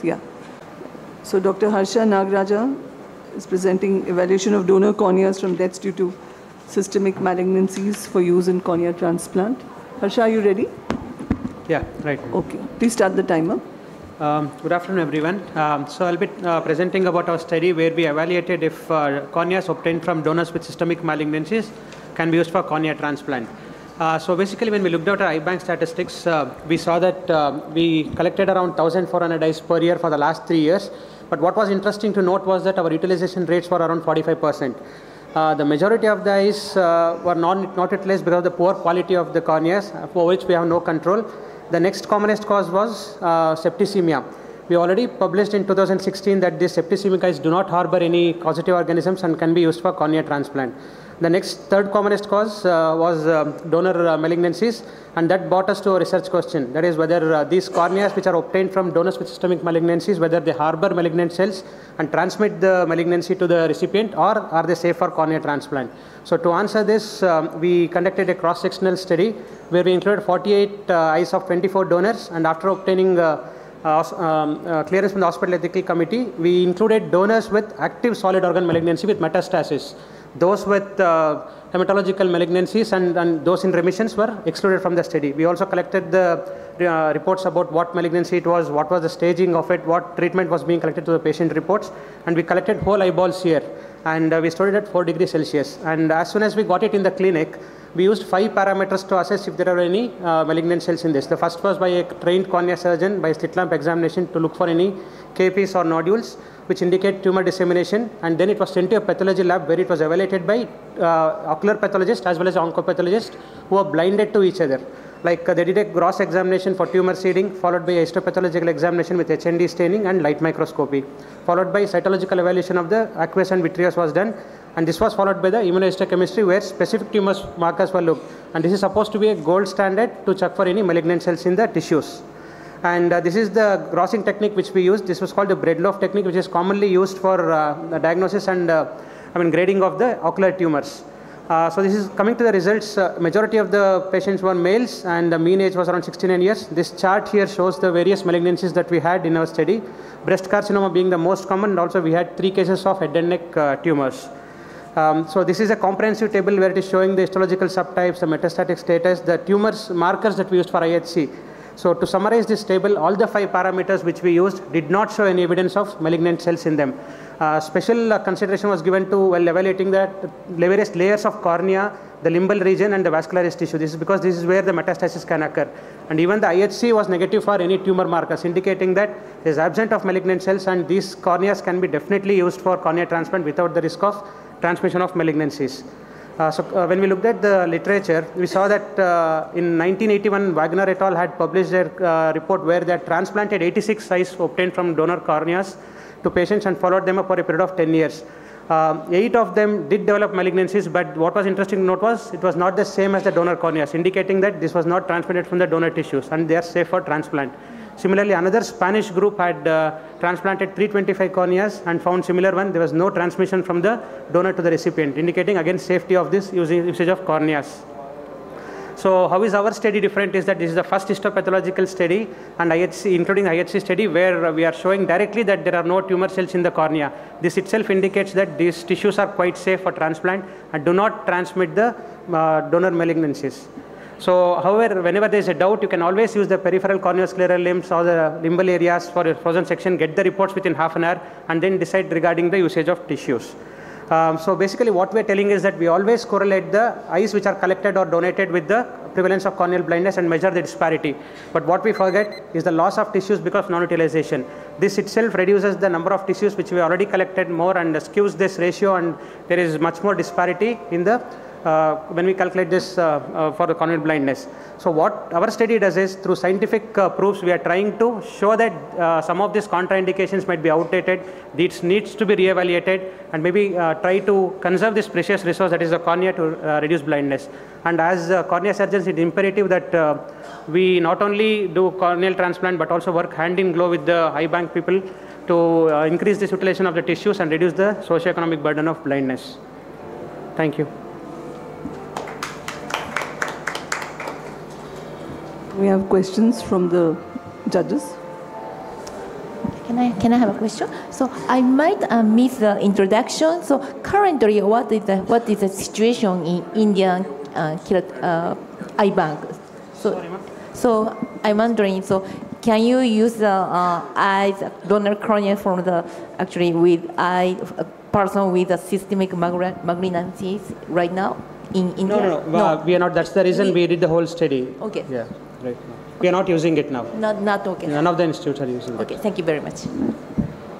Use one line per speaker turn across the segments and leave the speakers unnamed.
Yeah. So Dr. Harsha Nagaraja is presenting evaluation of donor corneas from deaths due to systemic malignancies for use in cornea transplant. Harsha, are you ready?
Yeah, right.
Okay. Please start the timer.
Good afternoon, everyone. So I'll be presenting about our study where we evaluated if corneas obtained from donors with systemic malignancies can be used for cornea transplant. So basically, when we looked at our eye bank statistics, we saw that we collected around 1,400 eyes per year for the last 3 years. But what was interesting to note was that our utilization rates were around 45%. The majority of the eyes were not utilized because of the poor quality of the corneas, for which we have no control. The next commonest cause was septicemia. We already published in 2016 that these septicemic eyes do not harbor any causative organisms and can be used for cornea transplant. The next third commonest cause was donor malignancies, and that brought us to a research question. That is whether these corneas which are obtained from donors with systemic malignancies, whether they harbor malignant cells and transmit the malignancy to the recipient, or are they safe for cornea transplant. So to answer this, we conducted a cross-sectional study where we included 48 eyes of 24 donors, and after obtaining clearance from the hospital ethical committee, we included donors with active solid organ malignancy with metastasis. Those with hematological malignancies and those in remissions were excluded from the study. We also collected the reports about what malignancy it was, what was the staging of it, what treatment was being collected to the patient reports, and we collected whole eyeballs here. And we stored it at 4 degrees Celsius. And as soon as we got it in the clinic, we used 5 parameters to assess if there are any malignant cells in this. The first was by a trained cornea surgeon by slit lamp examination to look for any KPs or nodules which indicate tumor dissemination, and then it was sent to a pathology lab where it was evaluated by ocular pathologist as well as oncopathologist who were blinded to each other. Like they did a gross examination for tumor seeding, followed by a histopathological examination with HND staining and light microscopy, followed by cytological evaluation of the aqueous and vitreous was done, and this was followed by the immunohistochemistry where specific tumor markers were looked, and this is supposed to be a gold standard to check for any malignant cells in the tissues. And this is the grossing technique which we used. This was called the bread loaf technique, which is commonly used for the diagnosis and grading of the ocular tumors. So this is coming to the results. Majority of the patients were males and the mean age was around 69 years. This chart here shows the various malignancies that we had in our study. Breast carcinoma being the most common, and also we had 3 cases of head and neck tumors. So this is a comprehensive table where it is showing the histological subtypes, the metastatic status, the tumors markers that we used for IHC. So to summarize this table, all the 5 parameters which we used did not show any evidence of malignant cells in them. Special consideration was given to while evaluating the various layers of cornea, the limbal region and the vascularis tissue. This is because this is where the metastasis can occur. And even the IHC was negative for any tumor markers, indicating that it is absent of malignant cells, and these corneas can be definitely used for cornea transplant without the risk of transmission of malignancies. When we looked at the literature, we saw that in 1981, Wagner et al. Had published a report where they had transplanted 86 eyes obtained from donor corneas to patients and followed them up for a period of 10 years. 8 of them did develop malignancies, but what was interesting to note was it was not the same as the donor corneas, indicating that this was not transmitted from the donor tissues and they are safe for transplant. Similarly, another Spanish group had transplanted 325 corneas and found similar one. There was no transmission from the donor to the recipient, indicating again safety of this usage of corneas. So how is our study different is that this is the first histopathological study and IHC, including IHC study, where we are showing directly that there are no tumor cells in the cornea. This itself indicates that these tissues are quite safe for transplant and do not transmit the donor malignancies. So, however, whenever there is a doubt, you can always use the peripheral corneoscleral limbs or the limbal areas for a frozen section, get the reports within half an hour, and then decide regarding the usage of tissues. So basically what we are telling is that we always correlate the eyes which are collected or donated with the prevalence of corneal blindness and measure the disparity. But what we forget is the loss of tissues because of non-utilization. This itself reduces the number of tissues which we already collected more and skews this ratio, and there is much more disparity in the when we calculate this for the corneal blindness. So what our study does is, through scientific proofs, we are trying to show that some of these contraindications might be outdated. This needs to be re-evaluated and maybe try to conserve this precious resource that is the cornea to reduce blindness. And as cornea surgeons, it is imperative that we not only do corneal transplant but also work hand in glove with the eye bank people to increase this utilization of the tissues and reduce the socioeconomic burden of blindness. Thank you.
We have questions from the judges.
Can I have a question? So I might miss the introduction. So currently, what is the situation in Indian eye bank? So I'm wondering. So can you use the eyes donor cornea from the actually with eye person with a systemic malignancies right now in India?
No. We are not. That's the reason we did the whole study.
Okay.
Yeah. Right now. We are not using it now.
Not okay.
None of the institutes are using it.
Okay. Thank you very much.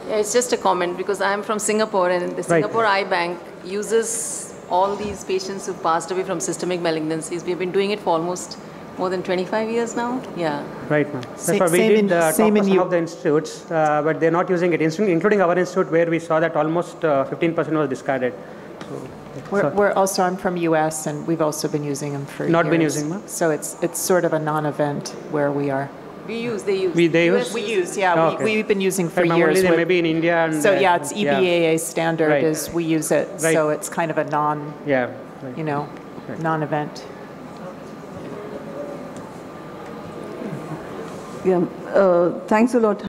Yeah, it's just a comment because I'm from Singapore and the Singapore Eye Bank uses all these patients who've passed away from systemic malignancies. We've been doing it for almost more than 25 years now. Yeah.
Right now. That's why we did talk to some of the institutes, but they're not using it, including our institute where we saw that almost 15% was discarded.
We're also, I'm from US and we've also been using them for years.
Not been using them?
So it's sort of a non-event where we are.
They use.
We use, yeah.
Okay.
We've been using for years.
Normally they may be in India. And,
so yeah, it's EBAA standard is we use it.
Right.
So it's kind of a non-event.
Yeah, thanks a lot.